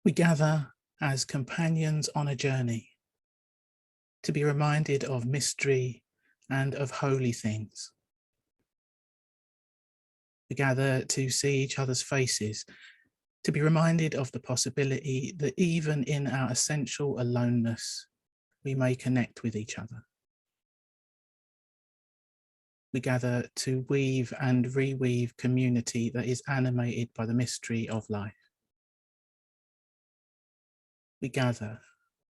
We gather as companions on a journey to be reminded of mystery and of holy things. We gather to see each other's faces, to be reminded of the possibility that even in our essential aloneness, we may connect with each other. We gather to weave and reweave community that is animated by the mystery of life. We gather,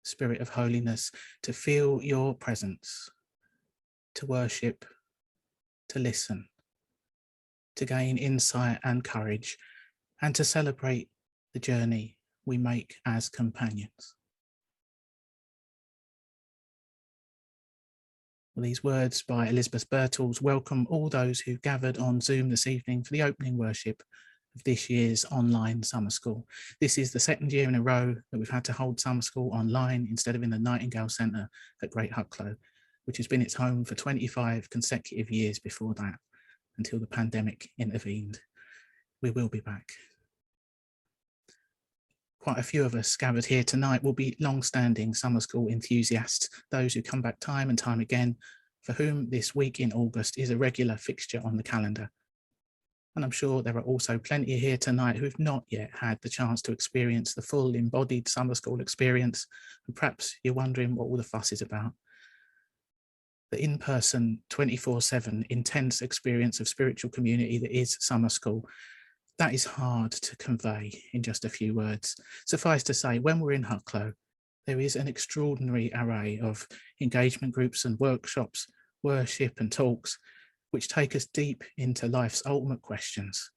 Spirit of Holiness, to feel your presence, to worship, to listen, to gain insight and courage, and to celebrate the journey we make as companions. Well, these words by Elizabeth Birtles welcome all those who gathered on Zoom this evening for the opening worship of this year's online summer school. This is the second year in a row that we've had to hold summer school online instead of in the Nightingale Centre at Great Hucklow, which has been its home for 25 consecutive years before that, until the pandemic intervened. We will be back. Quite a few of us gathered here tonight will be long-standing summer school enthusiasts, those who come back time and time again, for whom this week in August is a regular fixture on the calendar. And I'm sure there are also plenty here tonight who've not yet had the chance to experience the full embodied summer school experience, and perhaps you're wondering what all the fuss is about. The in-person 24/7 intense experience of spiritual community that is summer school, that is hard to convey in just a few words. Suffice to say, when we're in Hucklow, there is an extraordinary array of engagement groups and workshops, worship and talks, which take us deep into life's ultimate questions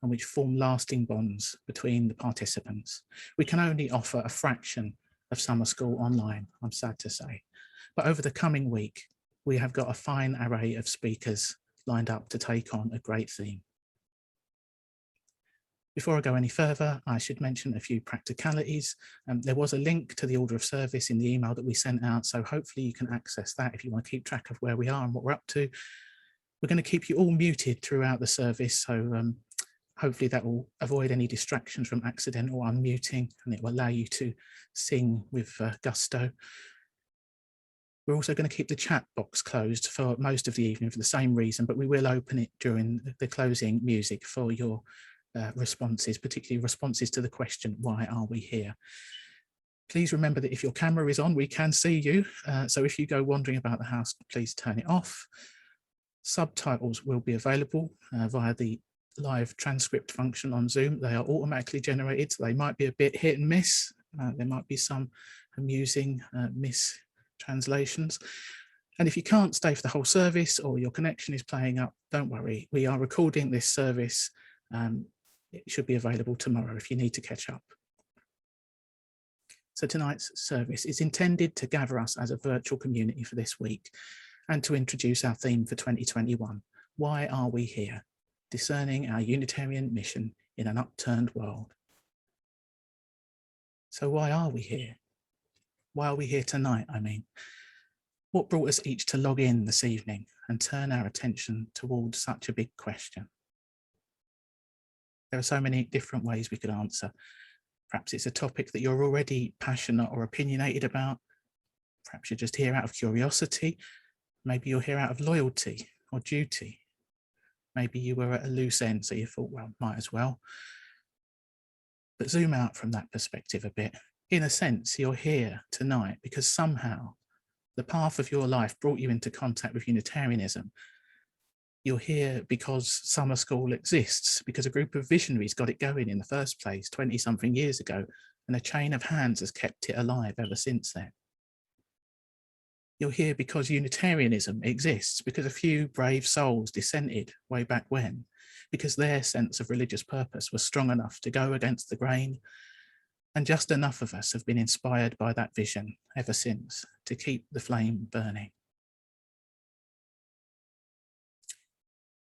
and which form lasting bonds between the participants. We can only offer a fraction of summer school online, I'm sad to say. But over the coming week, we have got a fine array of speakers lined up to take on a great theme. Before I go any further, I should mention a few practicalities. There was a link to the order of service in the email that we sent out, so hopefully you can access that if you want to keep track of where we are and what we're up to. We're going to keep you all muted throughout the service, so hopefully that will avoid any distractions from accidental unmuting, and it will allow you to sing with gusto. We're also going to keep the chat box closed for most of the evening for the same reason, but we will open it during the closing music for your responses, particularly responses to the question, why are we here? Please remember that if your camera is on, we can see you. So if you go wandering about the house, please turn it off. Subtitles will be available via the live transcript function on Zoom. They are automatically generated, so they might be a bit hit and miss. There might be some amusing mistranslations. And if you can't stay for the whole service or your connection is playing up, don't worry. We are recording this service. It should be available tomorrow if you need to catch up. So tonight's service is intended to gather us as a virtual community for this week and to introduce our theme for 2021. Why are we here? Discerning our Unitarian mission in an upturned world. So why are we here? Why are we here tonight, I mean? What brought us each to log in this evening and turn our attention towards such a big question? There are so many different ways we could answer. Perhaps it's a topic that you're already passionate or opinionated about. Perhaps you're just here out of curiosity. Maybe you're here out of loyalty or duty. Maybe you were at a loose end, so you thought, well, might as well. But zoom out from that perspective a bit. In a sense, you're here tonight because somehow the path of your life brought you into contact with Unitarianism. You're here because summer school exists, because a group of visionaries got it going in the first place 20-something years ago, and a chain of hands has kept it alive ever since then. You're here because Unitarianism exists, because a few brave souls dissented way back when, because their sense of religious purpose was strong enough to go against the grain, and just enough of us have been inspired by that vision ever since to keep the flame burning.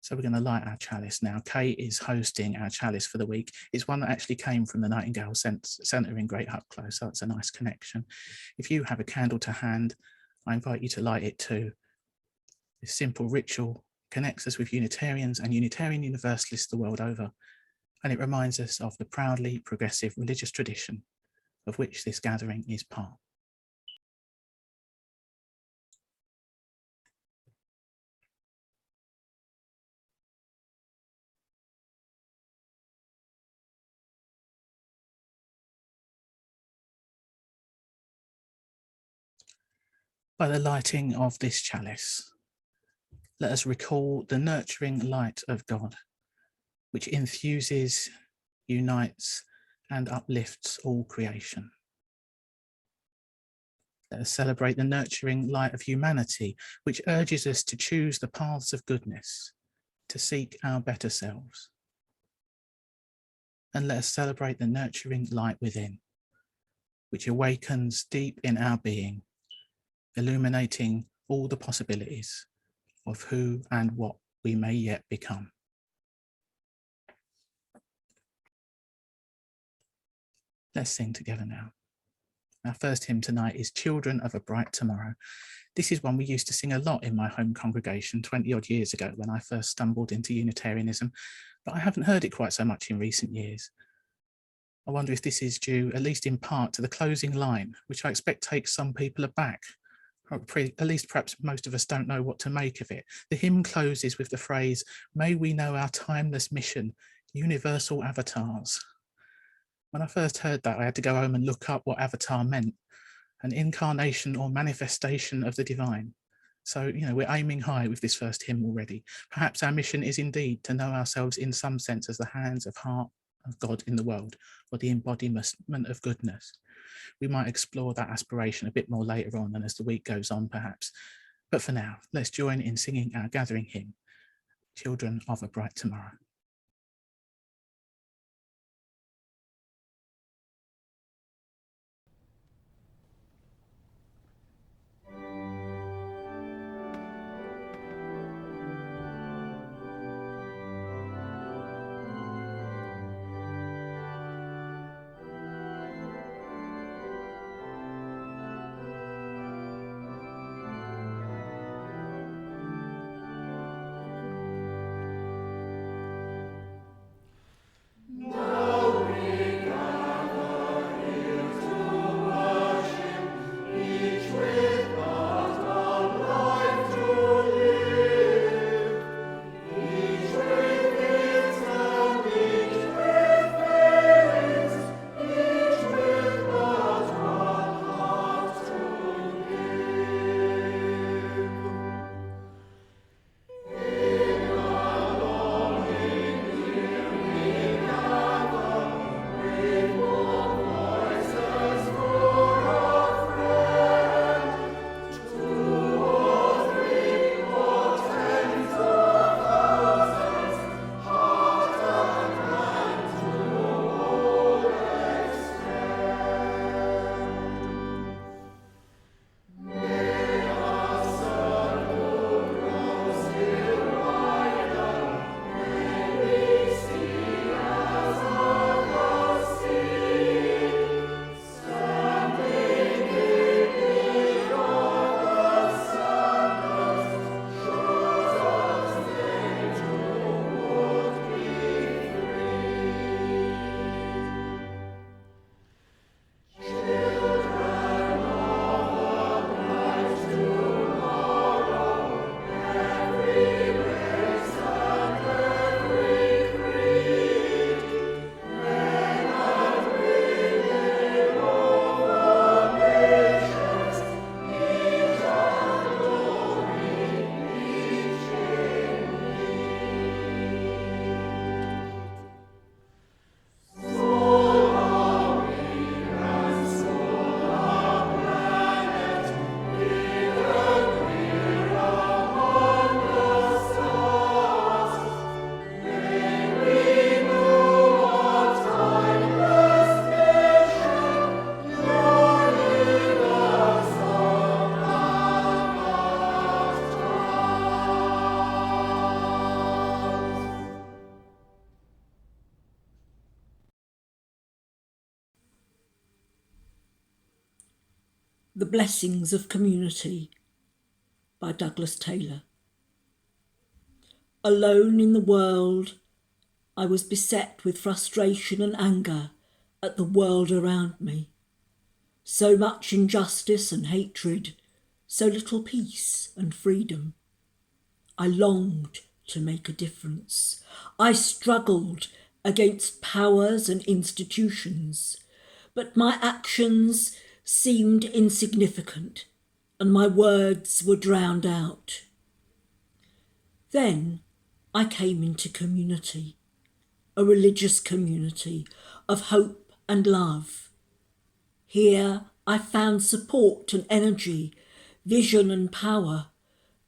So we're going to light our chalice now. Kate is hosting our chalice for the week. It's one that actually came from the Nightingale Centre in Great Hucklow, so it's a nice connection. If you have a candle to hand, I invite you to light it too. This simple ritual connects us with Unitarians and Unitarian Universalists the world over, and it reminds us of the proudly progressive religious tradition of which this gathering is part. By the lighting of this chalice, let us recall the nurturing light of God, which infuses, unites, and uplifts all creation. Let us celebrate the nurturing light of humanity, which urges us to choose the paths of goodness, to seek our better selves. And let us celebrate the nurturing light within, which awakens deep in our being, illuminating all the possibilities of who and what we may yet become. Let's sing together now. Our first hymn tonight is Children of a Bright Tomorrow. This is one we used to sing a lot in my home congregation 20 odd years ago when I first stumbled into Unitarianism, but I haven't heard it quite so much in recent years. I wonder if this is due, at least in part, to the closing line, which I expect takes some people aback. At least perhaps most of us don't know what to make of it. The hymn closes with the phrase, "May we know our timeless mission, universal avatars." When I first heard that, I had to go home and look up what avatar meant, an incarnation or manifestation of the divine. So, we're aiming high with this first hymn already. Perhaps our mission is indeed to know ourselves in some sense as the hands of heart of God in the world, or the embodiment of goodness. We might explore that aspiration a bit more later on and as the week goes on, perhaps. But for now, let's join in singing our gathering hymn, Children of a Bright Tomorrow. The Blessings of Community by Douglas Taylor. Alone in the world, I was beset with frustration and anger at the world around me. So much injustice and hatred, so little peace and freedom. I longed to make a difference. I struggled against powers and institutions, but my actions seemed insignificant and my words were drowned out. Then I came into community, a religious community of hope and love. Here I found support and energy, vision and power,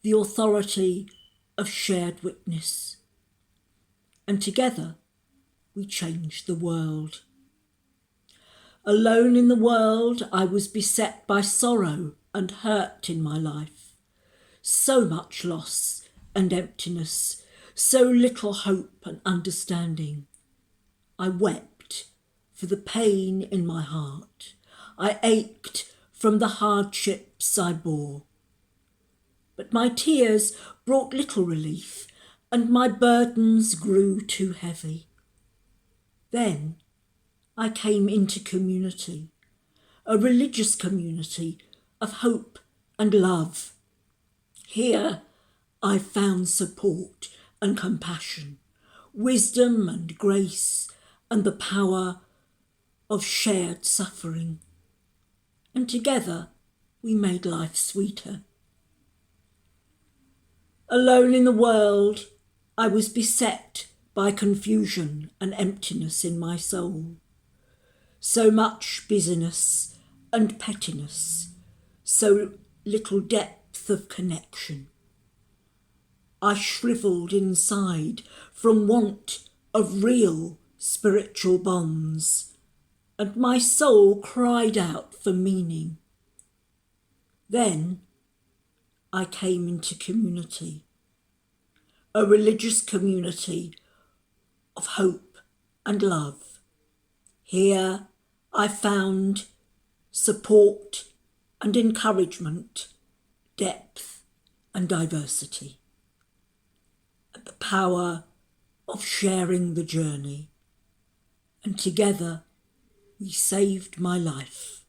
the authority of shared witness. And together we changed the world. Alone in the world, I was beset by sorrow and hurt in my life. So much loss and emptiness, so little hope and understanding. I wept for the pain in my heart. I ached from the hardships I bore. But my tears brought little relief, and my burdens grew too heavy. Then I came into community, a religious community of hope and love. Here I found support and compassion, wisdom and grace, and the power of shared suffering. And together we made life sweeter. Alone in the world, I was beset by confusion and emptiness in my soul. So much busyness and pettiness, so little depth of connection. I shrivelled inside from want of real spiritual bonds, and my soul cried out for meaning. Then I came into community, a religious community of hope and love. Here I found support and encouragement, depth and diversity, and the power of sharing the journey. And together we saved my life.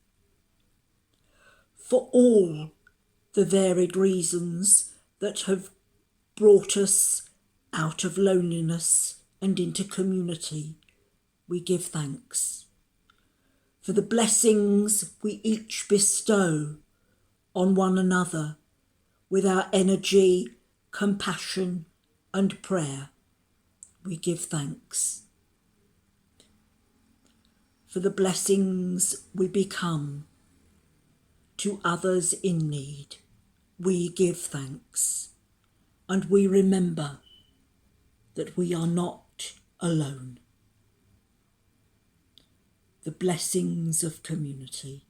For all the varied reasons that have brought us out of loneliness and into community, we give thanks. For the blessings we each bestow on one another with our energy, compassion and prayer, we give thanks. For the blessings we become to others in need, we give thanks, and we remember that we are not alone. The Blessings of Community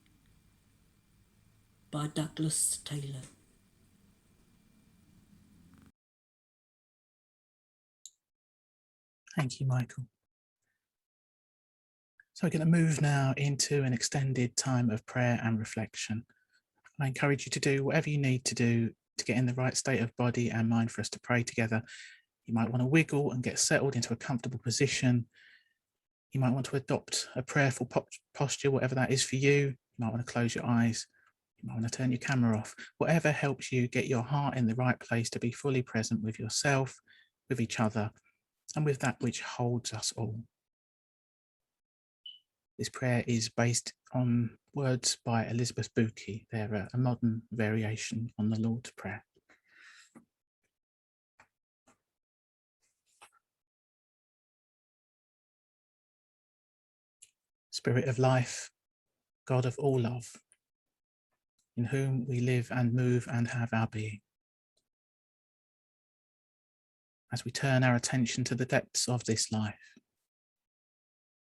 by Douglas Taylor. Thank you, Michael. So we're going to move now into an extended time of prayer and reflection. I encourage you to do whatever you need to do to get in the right state of body and mind for us to pray together. You might want to wiggle and get settled into a comfortable position. You might want to adopt a prayerful posture, whatever that is for you. You might want to close your eyes. You might want to turn your camera off. Whatever helps you get your heart in the right place to be fully present with yourself, with each other, and with that which holds us all. This prayer is based on words by Elizabeth Bookey. They're a modern variation on the Lord's Prayer. Spirit of life, God of all love, in whom we live and move and have our being. As we turn our attention to the depths of this life,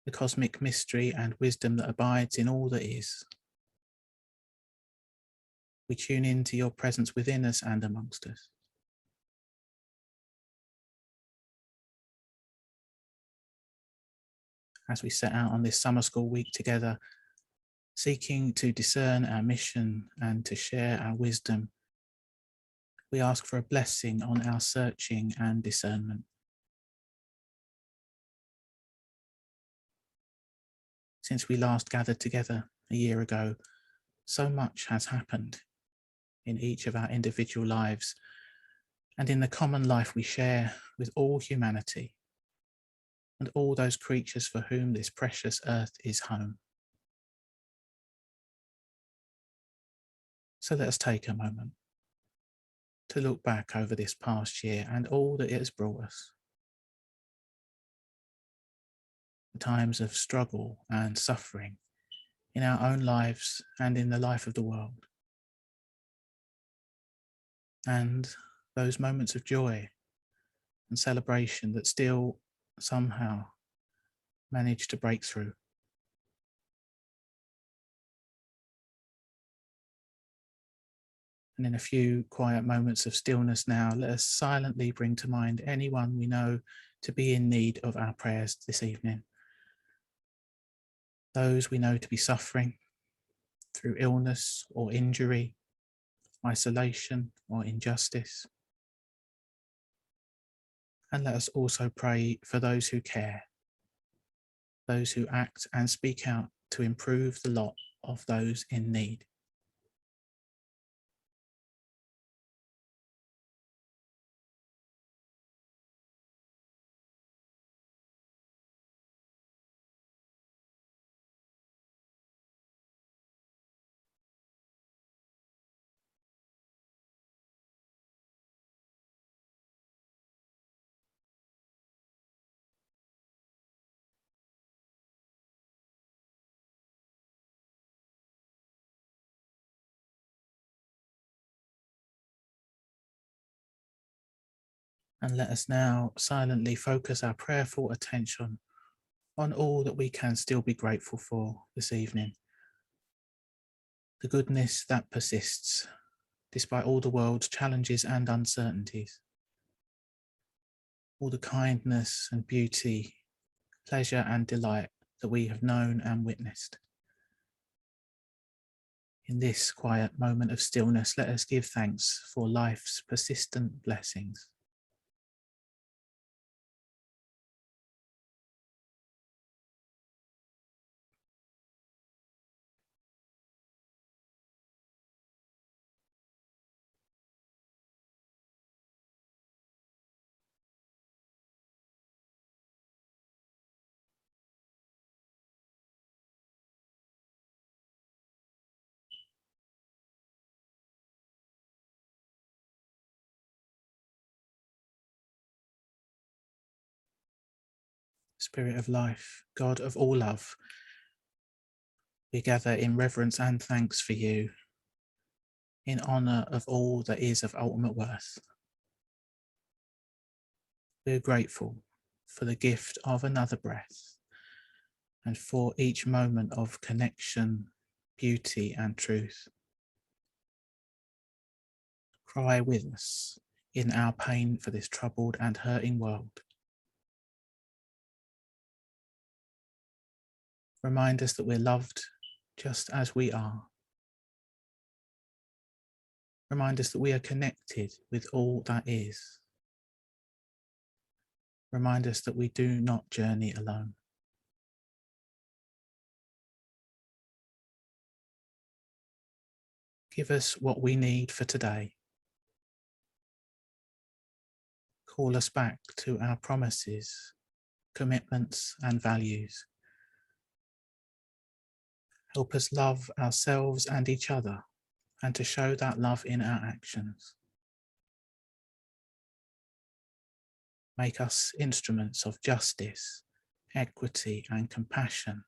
the cosmic mystery and wisdom that abides in all that is, we tune into your presence within us and amongst us. As we set out on this summer school week together, seeking to discern our mission and to share our wisdom, we ask for a blessing on our searching and discernment. Since we last gathered together a year ago, so much has happened in each of our individual lives and in the common life we share with all humanity and all those creatures for whom this precious earth is home. So let us take a moment to look back over this past year and all that it has brought us. The times of struggle and suffering in our own lives and in the life of the world. And those moments of joy and celebration that still somehow manage to break through. And in a few quiet moments of stillness now, let us silently bring to mind anyone we know to be in need of our prayers this evening. Those we know to be suffering through illness or injury, isolation or injustice. And let us also pray for those who care, those who act and speak out to improve the lot of those in need. And let us now silently focus our prayerful attention on all that we can still be grateful for this evening. The goodness that persists despite all the world's challenges and uncertainties. All the kindness and beauty, pleasure and delight that we have known and witnessed. In this quiet moment of stillness, let us give thanks for life's persistent blessings. Spirit of life, God of all love, we gather in reverence and thanks for you, in honour of all that is of ultimate worth. We are grateful for the gift of another breath and for each moment of connection, beauty and truth. Cry with us in our pain for this troubled and hurting world. Remind us that we're loved just as we are. Remind us that we are connected with all that is. Remind us that we do not journey alone. Give us what we need for today. Call us back to our promises, commitments, and values. Help us love ourselves and each other, and to show that love in our actions. Make us instruments of justice, equity, and compassion.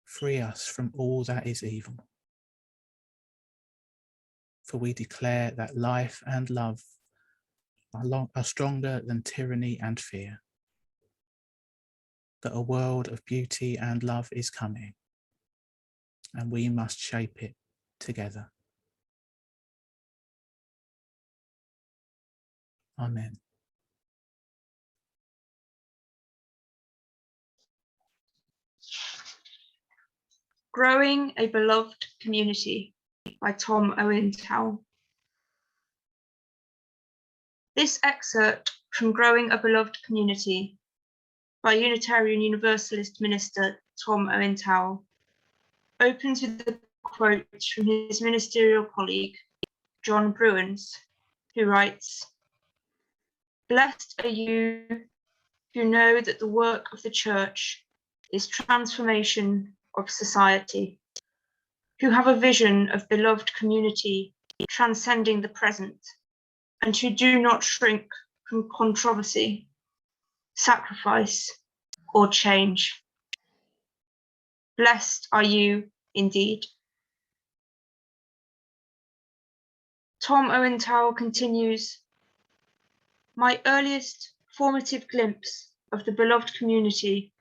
Free us from all that is evil. For we declare that life and love are stronger than tyranny and fear. That a world of beauty and love is coming, and we must shape it together. Amen. Growing a Beloved Community by Tom Owen Towle. This excerpt from Growing a Beloved Community by Unitarian Universalist minister Tom Owen Towell, opens with a quote from his ministerial colleague, John Bruins, who writes, "Blessed are you who know that the work of the Church is transformation of society, who have a vision of beloved community transcending the present, and who do not shrink from controversy, sacrifice, or change. Blessed are you indeed." Tom Owen Towell continues, "My earliest formative glimpse of the beloved community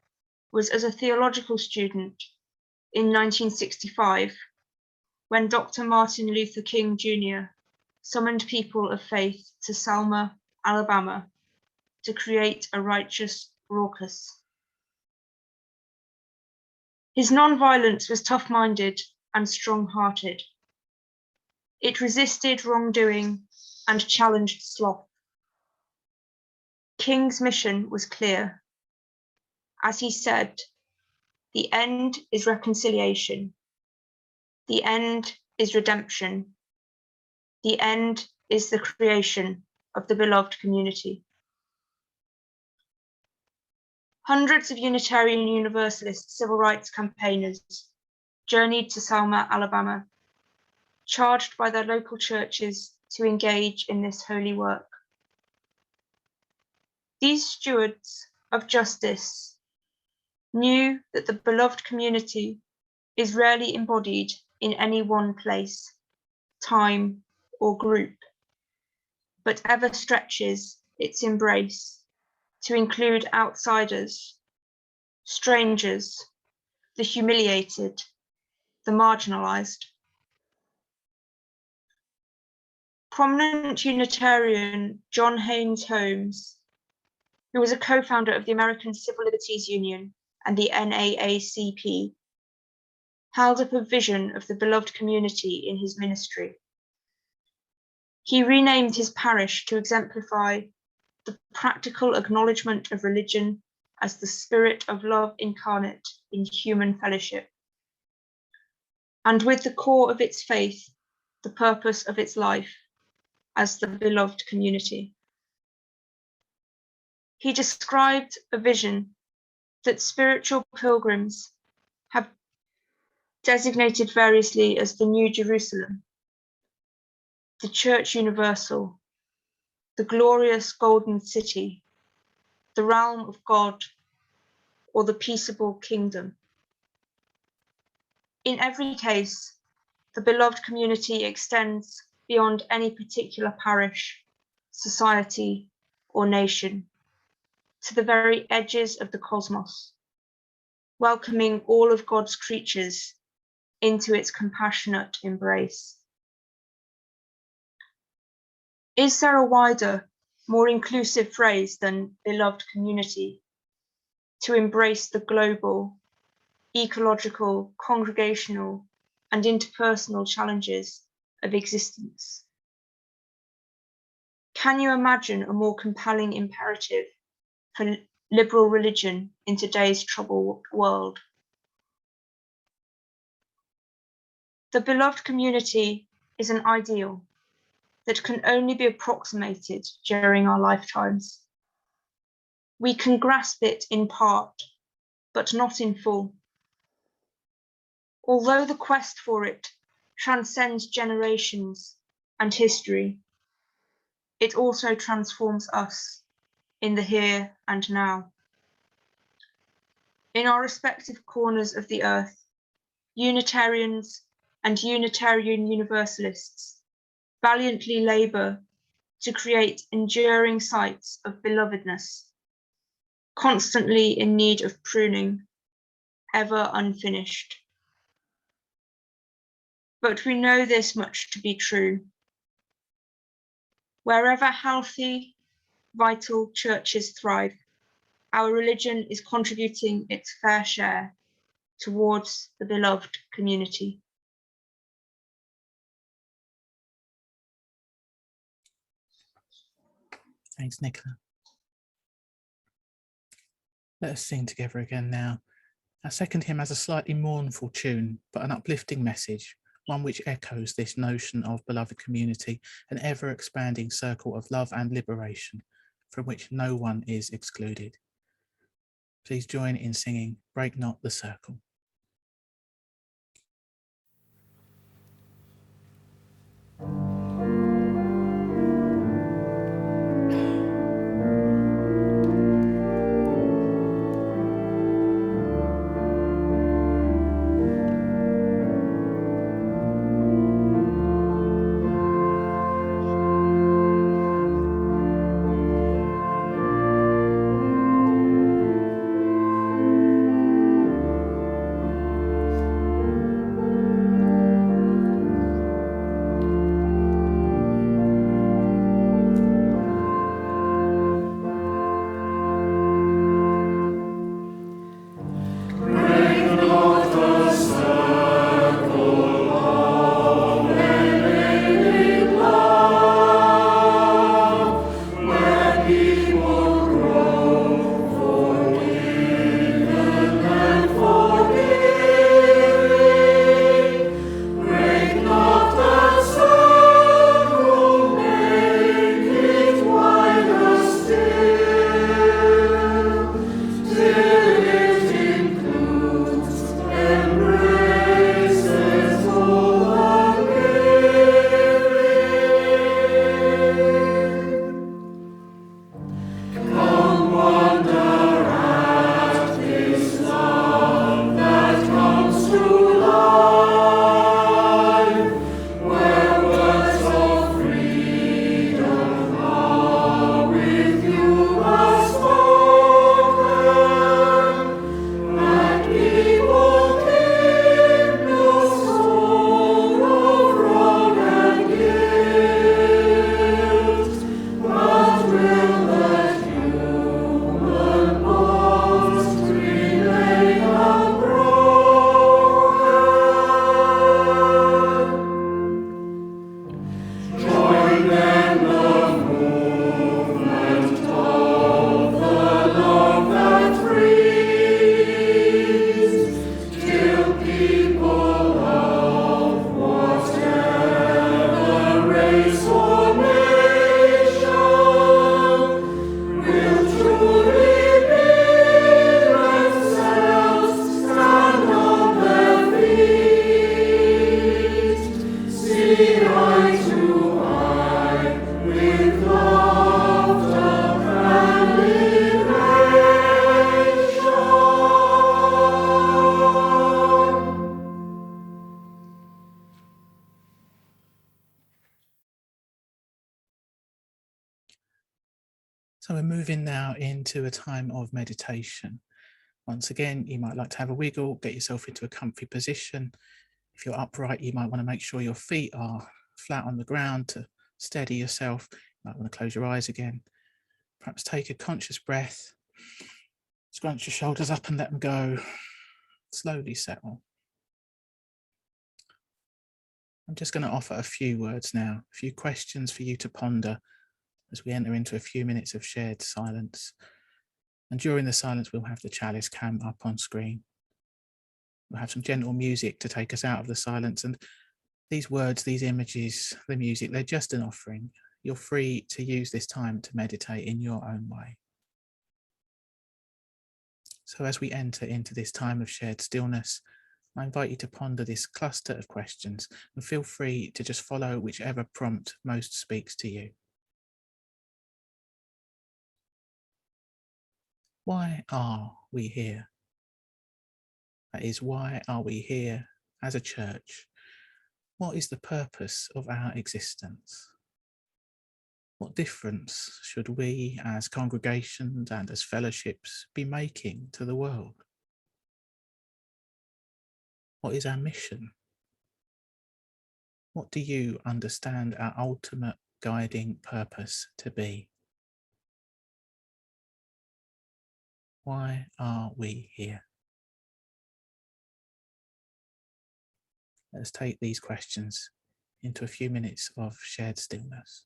was as a theological student in 1965, when Dr. Martin Luther King Jr. summoned people of faith to Selma, Alabama, to create a righteous raucous. His nonviolence was tough-minded and strong-hearted. It resisted wrongdoing and challenged sloth. King's mission was clear. As he said, the end is reconciliation. The end is redemption. The end is the creation of the beloved community. Hundreds of Unitarian Universalist civil rights campaigners journeyed to Selma, Alabama, charged by their local churches to engage in this holy work. These stewards of justice knew that the beloved community is rarely embodied in any one place, time, or group, but ever stretches its embrace to include outsiders, strangers, the humiliated, the marginalized. Prominent Unitarian John Haynes Holmes, who was a co-founder of the American Civil Liberties Union and the NAACP, held up a vision of the beloved community in his ministry. He renamed his parish to exemplify the practical acknowledgement of religion as the spirit of love incarnate in human fellowship, and with the core of its faith, the purpose of its life as the beloved community. He described a vision that spiritual pilgrims have designated variously as the New Jerusalem, the Church Universal, the glorious Golden City, the realm of God, or the peaceable kingdom. In every case, the beloved community extends beyond any particular parish, society, or nation, to the very edges of the cosmos, welcoming all of God's creatures into its compassionate embrace. Is there a wider, more inclusive phrase than beloved community to embrace the global, ecological, congregational, and interpersonal challenges of existence? Can you imagine a more compelling imperative for liberal religion in today's troubled world? The beloved community is an ideal that can only be approximated during our lifetimes. We can grasp it in part, but not in full. Although the quest for it transcends generations and history, it also transforms us in the here and now. In our respective corners of the earth, Unitarians and Unitarian Universalists valiantly labour to create enduring sites of belovedness, constantly in need of pruning, ever unfinished. But we know this much to be true. Wherever healthy, vital churches thrive, our religion is contributing its fair share towards the beloved community. Thanks, Nicola. Let us sing together again now. Our second hymn has a slightly mournful tune, but an uplifting message, one which echoes this notion of beloved community, an ever-expanding circle of love and liberation, from which no one is excluded. Please join in singing "Break Not the Circle." So we're moving now into a time of meditation. Once again, you might like to have a wiggle, get yourself into a comfy position. If you're upright, you might want to make sure your feet are flat on the ground to steady yourself. You might want to close your eyes again. Perhaps take a conscious breath. Scrunch your shoulders up and let them go. Slowly settle. I'm just going to offer a few words now, a few questions for you to ponder as we enter into a few minutes of shared silence. And during the silence, we'll have the chalice cam up on screen. We'll have some gentle music to take us out of the silence. And these words, these images, the music, they're just an offering. You're free to use this time to meditate in your own way. So as we enter into this time of shared stillness, I invite you to ponder this cluster of questions and feel free to just follow whichever prompt most speaks to you. Why are we here? That is, why are we here as a church? What is the purpose of our existence? What difference should we as congregations and as fellowships be making to the world? What is our mission? What do you understand our ultimate guiding purpose to be? Why are we here? Let's take these questions into a few minutes of shared stillness.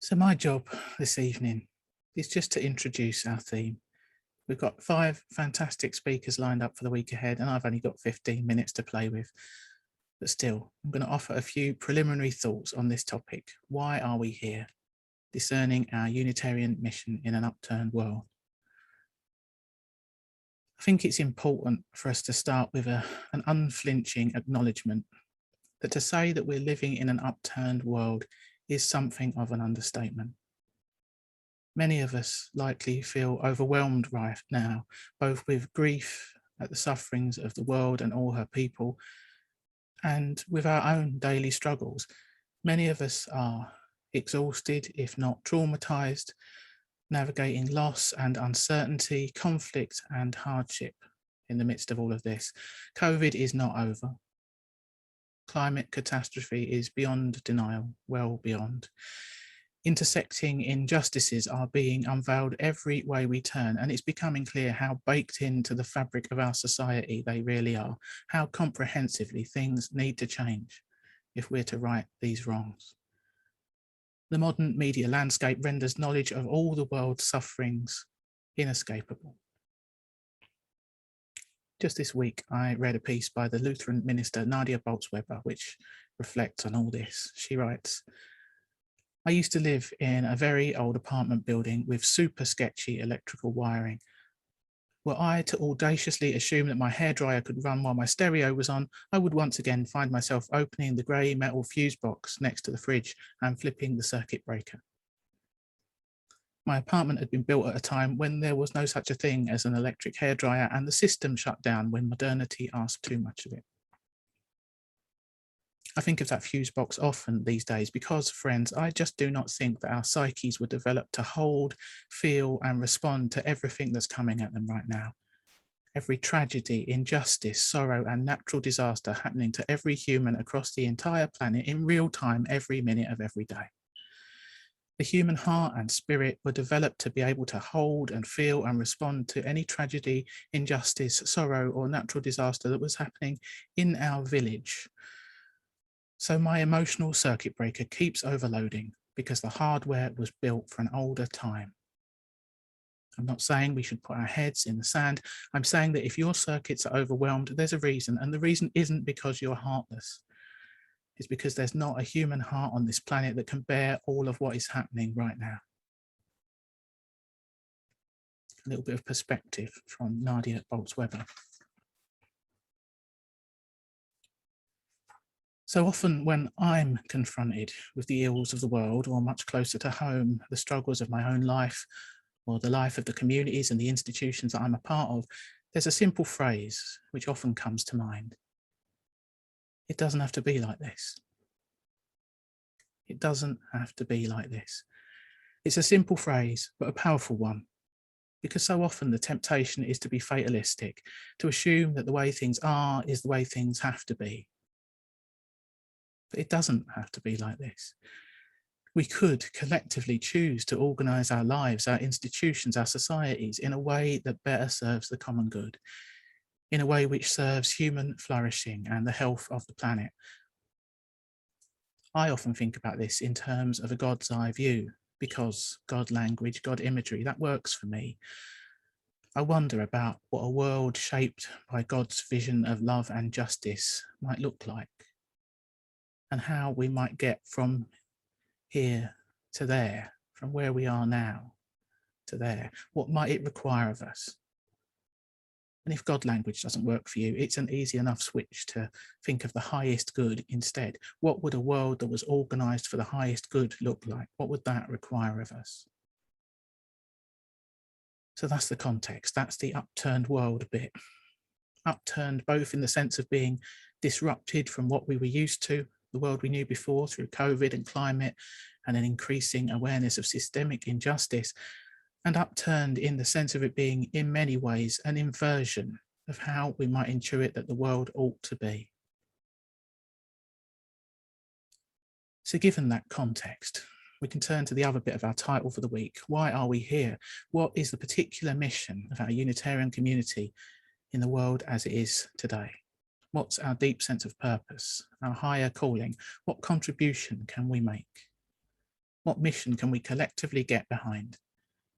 So my job this evening is just to introduce our theme. We've got 5 fantastic speakers lined up for the week ahead, and I've only got 15 minutes to play with. But still, I'm going to offer a few preliminary thoughts on this topic. Why are we here? Discerning our Unitarian mission in an upturned world. I think it's important for us to start with an unflinching acknowledgement that to say that we're living in an upturned world is something of an understatement. Many of us likely feel overwhelmed right now, both with grief at the sufferings of the world and all her people, and with our own daily struggles. Many of us are exhausted, if not traumatized, navigating loss and uncertainty, conflict and hardship in the midst of all of this. COVID is not over. Climate catastrophe is beyond denial, well beyond. Intersecting injustices are being unveiled every way we turn, and it's becoming clear how baked into the fabric of our society they really are, how comprehensively things need to change if we're to right these wrongs. The modern media landscape renders knowledge of all the world's sufferings inescapable. Just this week, I read a piece by the Lutheran minister Nadia Bolz-Weber, which reflects on all this. She writes, I used to live in a very old apartment building with super sketchy electrical wiring. Were I to audaciously assume that my hairdryer could run while my stereo was on, I would once again find myself opening the grey metal fuse box next to the fridge and flipping the circuit breaker. My apartment had been built at a time when there was no such a thing as an electric hairdryer, and the system shut down when modernity asked too much of it. I think of that fuse box often these days because, friends, I just do not think that our psyches were developed to hold, feel, and respond to everything that's coming at them right now. Every tragedy, injustice, sorrow, and natural disaster happening to every human across the entire planet in real time, every minute of every day. The human heart and spirit were developed to be able to hold and feel and respond to any tragedy, injustice, sorrow, or natural disaster that was happening in our village. So my emotional circuit breaker keeps overloading because the hardware was built for an older time. I'm not saying we should put our heads in the sand. I'm saying that if your circuits are overwhelmed, there's a reason, and the reason isn't because you're heartless. It's because there's not a human heart on this planet that can bear all of what is happening right now. A little bit of perspective from Nadia Bolz-Weber. So often when I'm confronted with the ills of the world, or much closer to home, the struggles of my own life, or the life of the communities and the institutions that I'm a part of, there's a simple phrase which often comes to mind. It doesn't have to be like this. It doesn't have to be like this. It's a simple phrase, but a powerful one, because so often the temptation is to be fatalistic, to assume that the way things are is the way things have to be. But it doesn't have to be like this. We could collectively choose to organise our lives, our institutions, our societies in a way that better serves the common good, in a way which serves human flourishing and the health of the planet. I often think about this in terms of a God's eye view, because God language, God imagery, that works for me. I wonder about what a world shaped by God's vision of love and justice might look like, and how we might get from here to there, from where we are now to there. What might it require of us? And if God language doesn't work for you, it's an easy enough switch to think of the highest good instead. What would a world that was organised for the highest good look like? What would that require of us? So that's the context. That's the upturned world bit. Upturned both in the sense of being disrupted from what we were used to, the world we knew before through COVID and climate, and an increasing awareness of systemic injustice, and upturned in the sense of it being in many ways an inversion of how we might intuit that the world ought to be. So given that context, we can turn to the other bit of our title for the week. Why are we here? What is the particular mission of our Unitarian community in the world as it is today? What's our deep sense of purpose, our higher calling? What contribution can we make? What mission can we collectively get behind,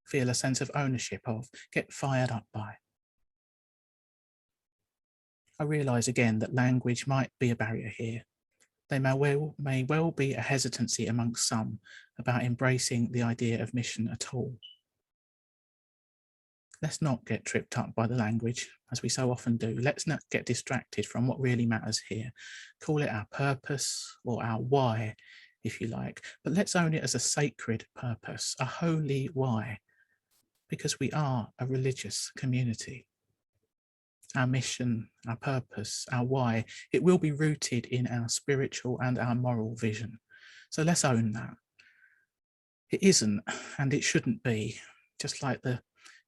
feel a sense of ownership of, get fired up by? I realise again that language might be a barrier here. There may well be a hesitancy amongst some about embracing the idea of mission at all. Let's not get tripped up by the language, as we so often do. Let's not get distracted from what really matters here. Call it our purpose or our why, if you like, but let's own it as a sacred purpose, a holy why, because we are a religious community. Our mission, our purpose, our why, it will be rooted in our spiritual and our moral vision. So let's own that. It isn't, and it shouldn't be, just like the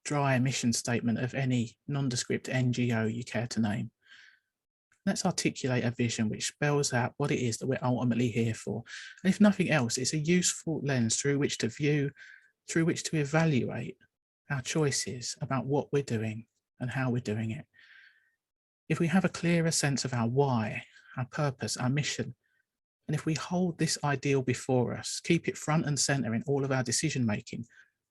dry mission statement of any nondescript NGO you care to name. Let's articulate a vision which spells out what it is that we're ultimately here for. And if nothing else, it's a useful lens through which to view, through which to evaluate our choices about what we're doing and how we're doing it. If we have a clearer sense of our why, our purpose, our mission, and if we hold this ideal before us, keep it front and center in all of our decision making,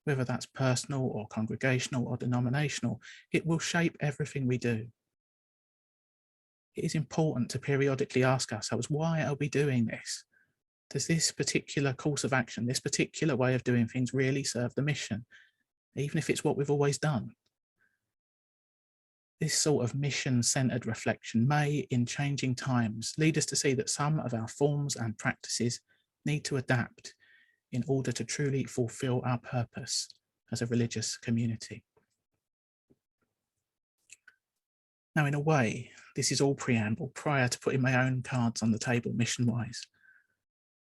whether that's personal or congregational or denominational, it will shape everything we do. It is important to periodically ask ourselves, why are we doing this? Does this particular course of action, this particular way of doing things really serve the mission, even if it's what we've always done? This sort of mission-centered reflection may, in changing times, lead us to see that some of our forms and practices need to adapt in order to truly fulfill our purpose as a religious community. Now, in a way, this is all preamble prior to putting my own cards on the table mission-wise.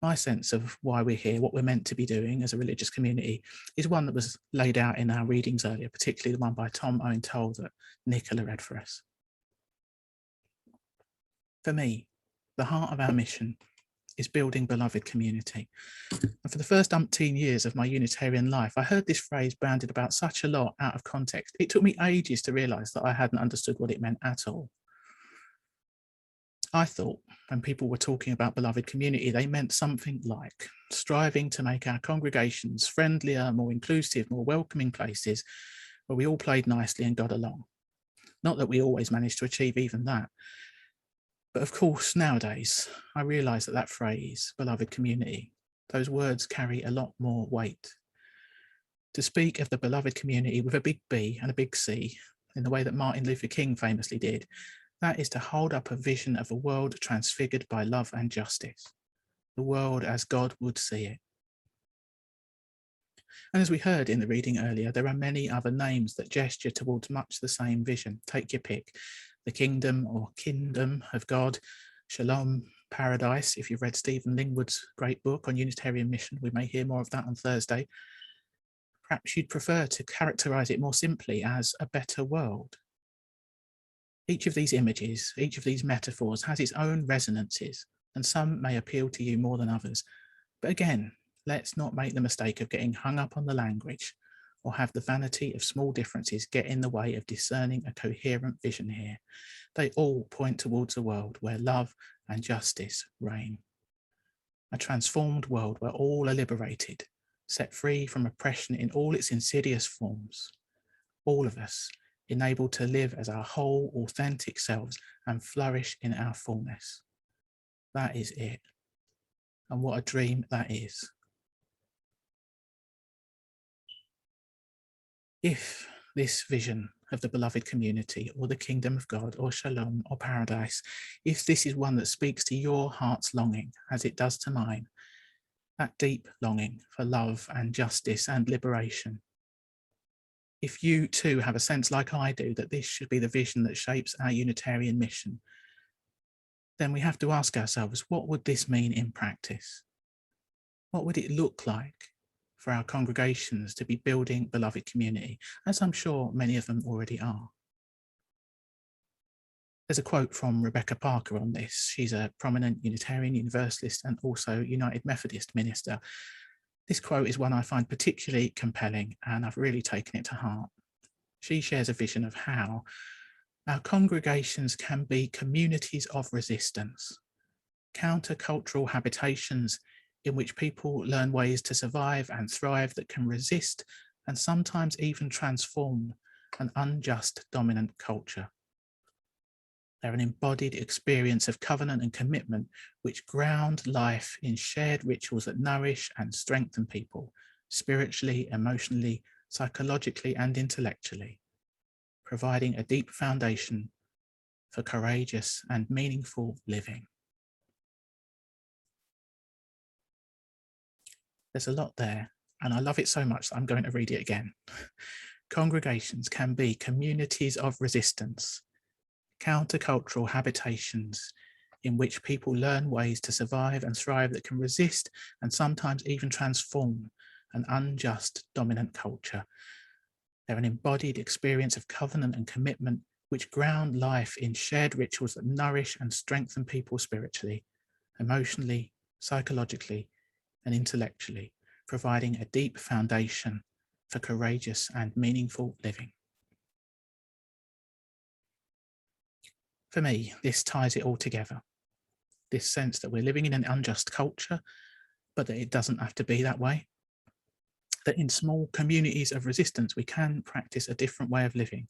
My sense of why we're here, what we're meant to be doing as a religious community, is one that was laid out in our readings earlier, particularly the one by Tom Owen Toll that Nicola read for us. For me, the heart of our mission is building beloved community. And for the first umpteen years of my Unitarian life, I heard this phrase bandied about such a lot out of context. It took me ages to realise that I hadn't understood what it meant at all. I thought when people were talking about beloved community, they meant something like striving to make our congregations friendlier, more inclusive, more welcoming places where we all played nicely and got along. Not that we always managed to achieve even that. But of course, nowadays, I realise that phrase, beloved community, those words carry a lot more weight. To speak of the beloved community with a big B and a big C, in the way that Martin Luther King famously did, that is to hold up a vision of a world transfigured by love and justice, the world as God would see it. And as we heard in the reading earlier, there are many other names that gesture towards much the same vision. Take your pick. The kingdom or kingdom of God, shalom, paradise. If you've read Stephen Lingwood's great book on Unitarian mission, we may hear more of that on Thursday. Perhaps you'd prefer to characterize it more simply as a better world. Each of these images, each of these metaphors has its own resonances, and some may appeal to you more than others. But again, let's not make the mistake of getting hung up on the language or have the vanity of small differences get in the way of discerning a coherent vision here. They all point towards a world where love and justice reign. A transformed world where all are liberated, set free from oppression in all its insidious forms. All of us enabled to live as our whole authentic selves and flourish in our fullness. That is it. And what a dream that is. If this vision of the beloved community or the kingdom of God or shalom or paradise, if this is one that speaks to your heart's longing as it does to mine, that deep longing for love and justice and liberation, if you too have a sense like I do that this should be the vision that shapes our Unitarian mission, then we have to ask ourselves, what would this mean in practice? What would it look like for our congregations to be building beloved community, as I'm sure many of them already are? There's a quote from Rebecca Parker on this. She's a prominent Unitarian Universalist and also United Methodist minister. This quote is one I find particularly compelling, and I've really taken it to heart. She shares a vision of how our congregations can be communities of resistance, countercultural habitations in which people learn ways to survive and thrive that can resist and sometimes even transform an unjust dominant culture. They're an embodied experience of covenant and commitment which ground life in shared rituals that nourish and strengthen people spiritually, emotionally, psychologically, and intellectually, providing a deep foundation for courageous and meaningful living. There's a lot there, and I love it so much that I'm going to read it again. Congregations can be communities of resistance, countercultural habitations in which people learn ways to survive and thrive that can resist and sometimes even transform an unjust dominant culture. They're an embodied experience of covenant and commitment which ground life in shared rituals that nourish and strengthen people spiritually, emotionally, psychologically, and intellectually, providing a deep foundation for courageous and meaningful living. For me, this ties it all together. This sense that we're living in an unjust culture, but that it doesn't have to be that way. That in small communities of resistance, we can practice a different way of living,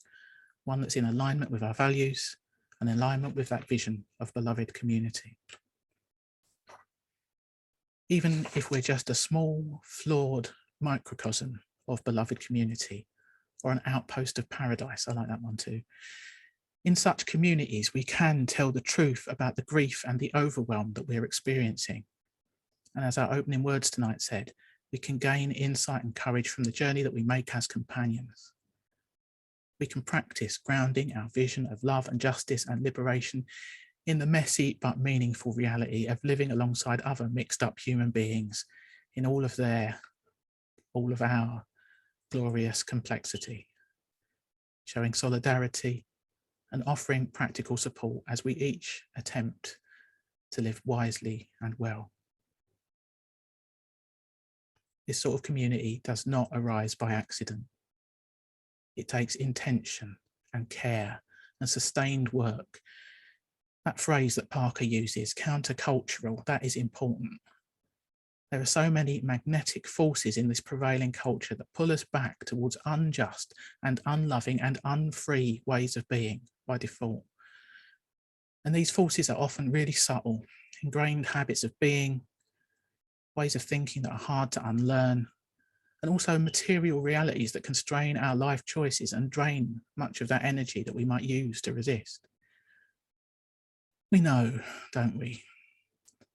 one that's in alignment with our values and alignment with that vision of beloved community. Even if we're just a small, flawed microcosm of beloved community or an outpost of paradise, I like that one too. In such communities, we can tell the truth about the grief and the overwhelm that we're experiencing. And as our opening words tonight said, we can gain insight and courage from the journey that we make as companions. We can practice grounding our vision of love and justice and liberation in the messy but meaningful reality of living alongside other mixed up human beings in all of our glorious complexity, showing solidarity and offering practical support as we each attempt to live wisely and well. This sort of community does not arise by accident. It takes intention and care and sustained work. That phrase that Parker uses, countercultural, that is important. There are so many magnetic forces in this prevailing culture that pull us back towards unjust and unloving and unfree ways of being by default. And these forces are often really subtle, ingrained habits of being, ways of thinking that are hard to unlearn, and also material realities that constrain our life choices and drain much of that energy that we might use to resist. We know, don't we,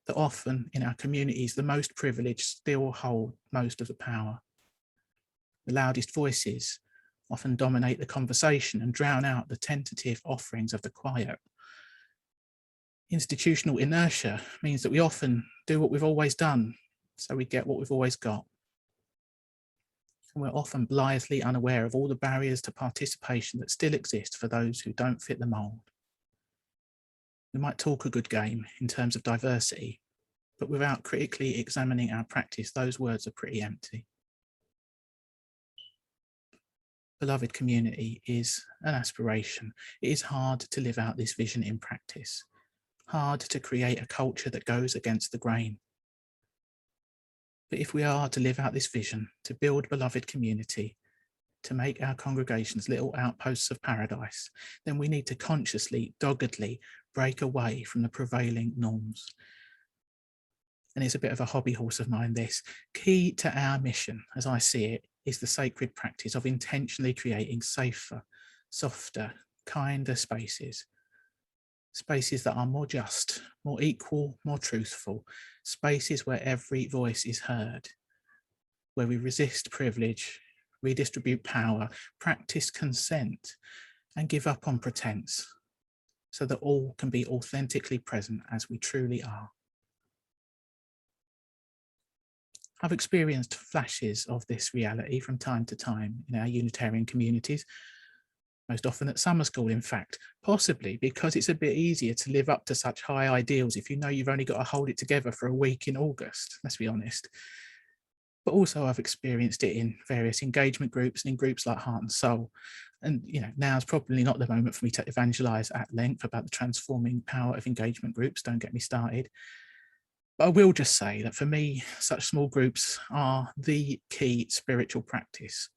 that often in our communities, the most privileged still hold most of the power. The loudest voices often dominate the conversation and drown out the tentative offerings of the quiet. Institutional inertia means that we often do what we've always done, so we get what we've always got. And we're often blithely unaware of all the barriers to participation that still exist for those who don't fit the mold. We might talk a good game in terms of diversity, but without critically examining our practice, those words are pretty empty. Beloved community is an aspiration. It is hard to live out this vision in practice, hard to create a culture that goes against the grain. But if we are to live out this vision, to build beloved community, to make our congregations little outposts of paradise, then we need to consciously, doggedly break away from the prevailing norms. And it's a bit of a hobby horse of mine, this. Key to our mission, as I see it, is the sacred practice of intentionally creating safer, softer, kinder spaces. Spaces that are more just, more equal, more truthful. Spaces where every voice is heard, where we resist privilege, redistribute power, practice consent, and give up on pretense, so that all can be authentically present as we truly are. I've experienced flashes of this reality from time to time in our Unitarian communities, most often at summer school, in fact, possibly because it's a bit easier to live up to such high ideals if you know you've only got to hold it together for a week in August, let's be honest. But also I've experienced it in various engagement groups and in groups like Heart and Soul. And now's probably not the moment for me to evangelize at length about the transforming power of engagement groups, don't get me started. But I will just say that for me, such small groups are the key spiritual practice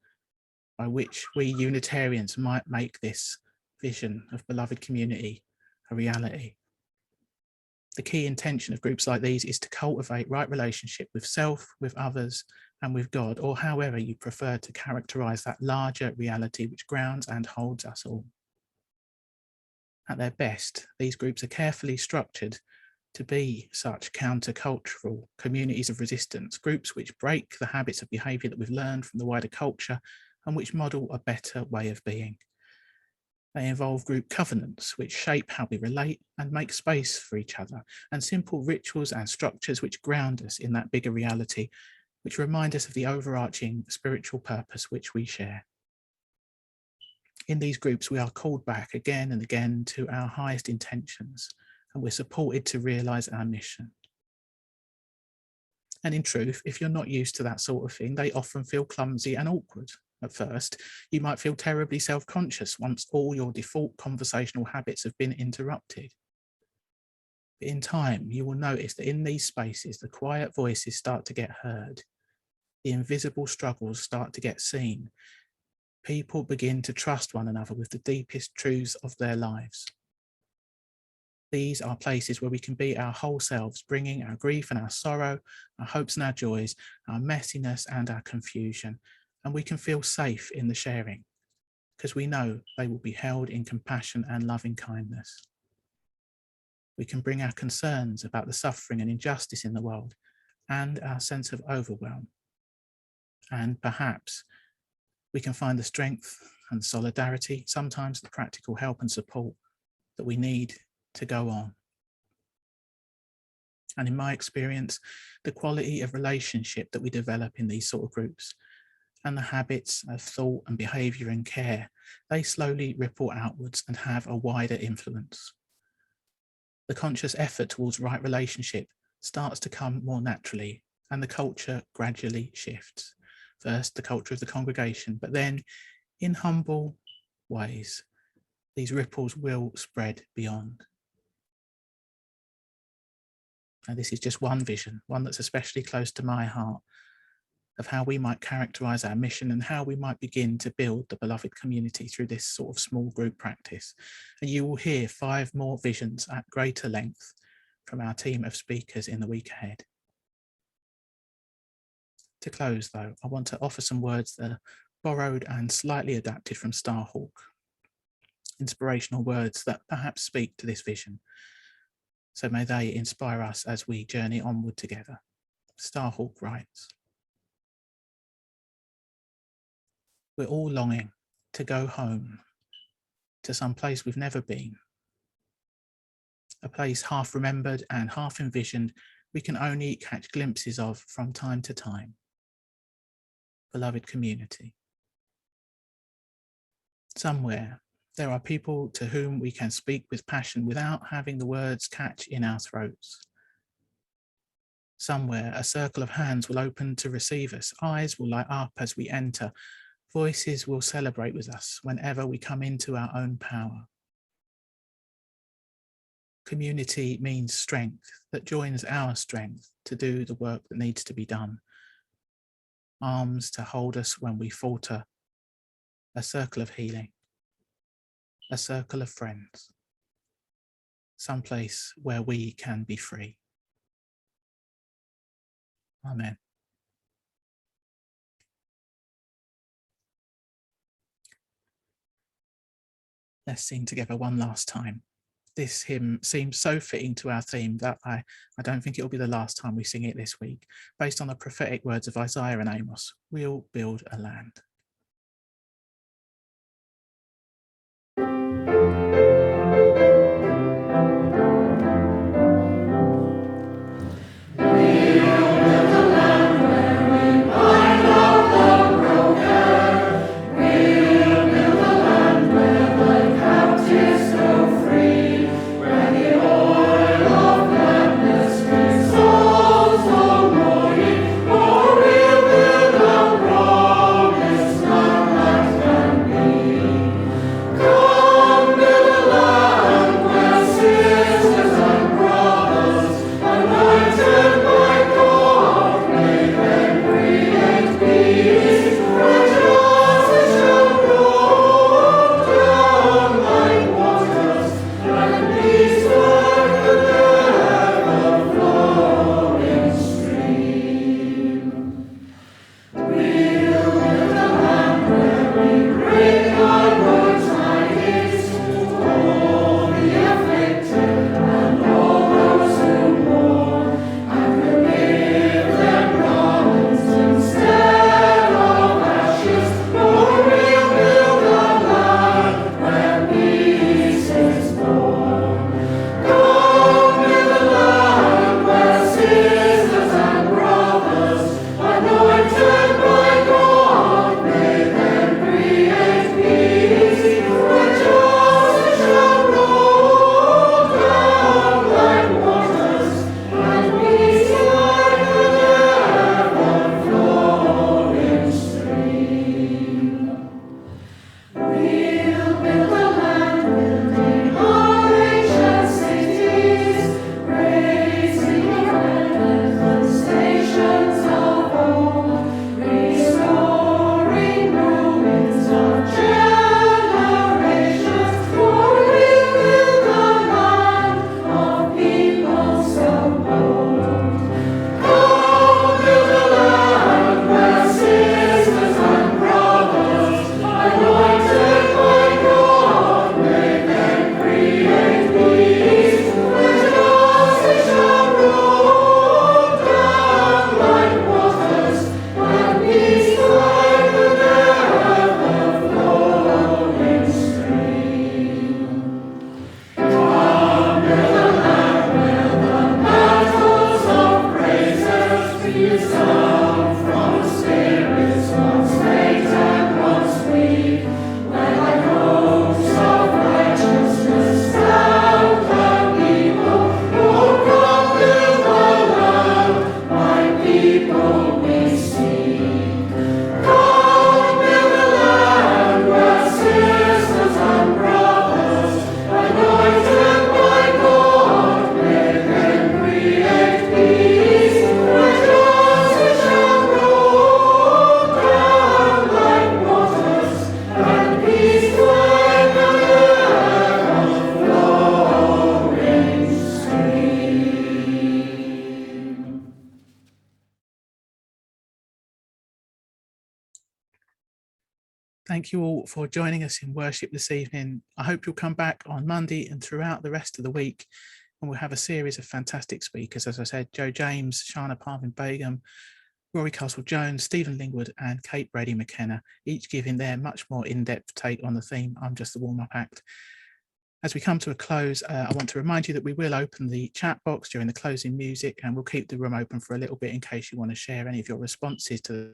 by which we Unitarians might make this vision of beloved community a reality. The key intention of groups like these is to cultivate right relationship with self, with others, and with God, or however you prefer to characterize that larger reality which grounds and holds us all. At their best, these groups are carefully structured to be such countercultural communities of resistance, groups which break the habits of behaviour that we've learned from the wider culture and which model a better way of being. They involve group covenants, which shape how we relate and make space for each other, and simple rituals and structures which ground us in that bigger reality, which remind us of the overarching spiritual purpose which we share. In these groups, we are called back again and again to our highest intentions, and we're supported to realise our mission. And in truth, if you're not used to that sort of thing, they often feel clumsy and awkward. At first, you might feel terribly self-conscious once all your default conversational habits have been interrupted. But in time, you will notice that in these spaces, the quiet voices start to get heard. The invisible struggles start to get seen. People begin to trust one another with the deepest truths of their lives. These are places where we can be our whole selves, bringing our grief and our sorrow, our hopes and our joys, our messiness and our confusion. And we can feel safe in the sharing because we know they will be held in compassion and loving kindness. We can bring our concerns about the suffering and injustice in the world and our sense of overwhelm. And perhaps we can find the strength and solidarity, sometimes the practical help and support that we need to go on. And in my experience, the quality of relationship that we develop in these sort of groups and the habits of thought and behaviour and care, they slowly ripple outwards and have a wider influence. The conscious effort towards right relationship starts to come more naturally, and the culture gradually shifts. First, the culture of the congregation, but then in humble ways, these ripples will spread beyond. And this is just one vision, one that's especially close to my heart, of how we might characterize our mission and how we might begin to build the beloved community through this sort of small group practice. And you will hear 5 more visions at greater length from our team of speakers in the week ahead. To close though, I want to offer some words that are borrowed and slightly adapted from Starhawk. Inspirational words that perhaps speak to this vision. So may they inspire us as we journey onward together. Starhawk writes, "We're all longing to go home to some place we've never been, a place half remembered and half envisioned we can only catch glimpses of from time to time. Beloved community. Somewhere there are people to whom we can speak with passion without having the words catch in our throats. Somewhere a circle of hands will open to receive us, eyes will light up as we enter, voices will celebrate with us whenever we come into our own power. Community means strength that joins our strength to do the work that needs to be done. Arms to hold us when we falter, a circle of healing, a circle of friends, someplace where we can be free." Amen. Let's sing together one last time. This hymn seems so fitting to our theme that I don't think it'll be the last time we sing it this week. Based on the prophetic words of Isaiah and Amos, we'll build a land. Thank you all for joining us in worship this evening. I hope you'll come back on Monday and throughout the rest of the week, and we'll have a series of fantastic speakers. As I said, Joe James, Shana Parvin Begum, Rory Castle-Jones, Stephen Lingwood and Kate Brady McKenna, each giving their much more in-depth take on the theme, I'm Just the Warm-Up Act. As we come to a close, I want to remind you that we will open the chat box during the closing music, and we'll keep the room open for a little bit in case you want to share any of your responses to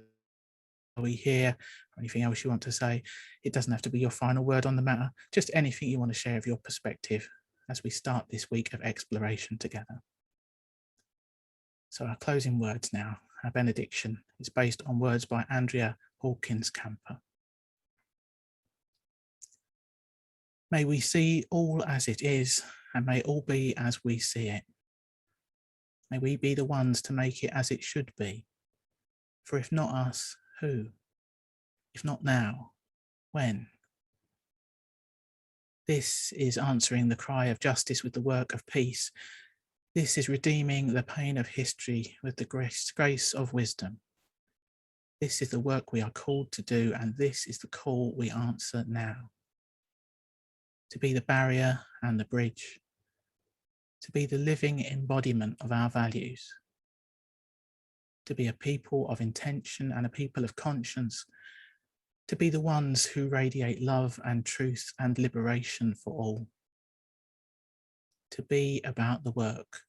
we hear or anything else you want to say. It doesn't have to be your final word on the matter, just anything you want to share of your perspective as we start this week of exploration together. So our closing words now, our benediction is based on words by Andrea Hawkins Camper. May we see all as it is, and may all be as we see it. May we be the ones to make it as it should be. For if not us, who? If not now, when? This is answering the cry of justice with the work of peace. This is redeeming the pain of history with the grace of wisdom. This is the work we are called to do, and this is the call we answer now. To be the barrier and the bridge, to be the living embodiment of our values, to be a people of intention and a people of conscience, to be the ones who radiate love and truth and liberation for all, to be about the work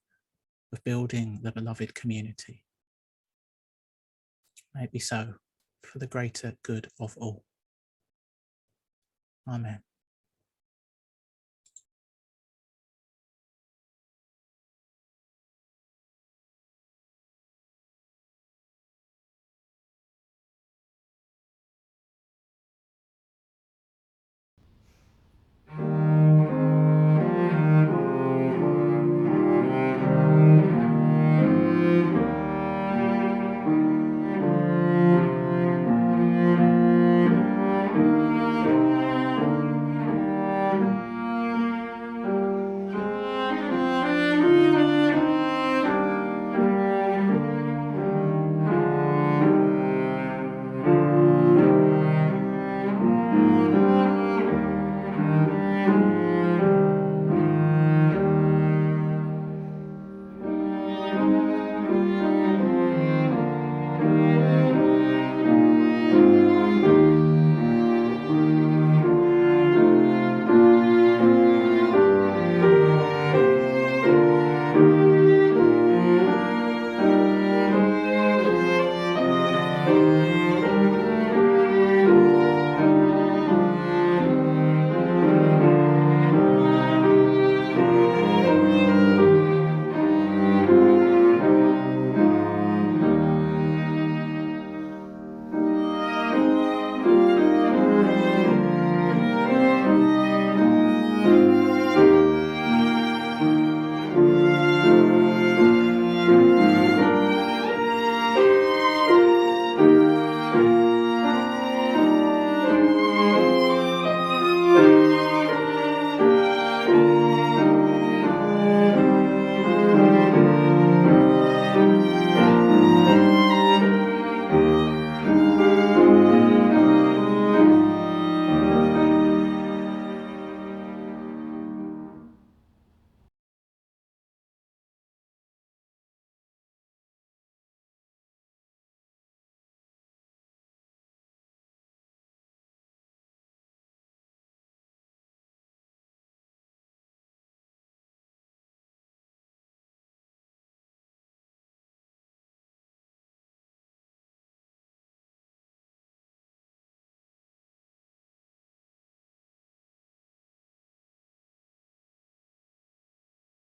of building the beloved community. May it be so for the greater good of all. Amen.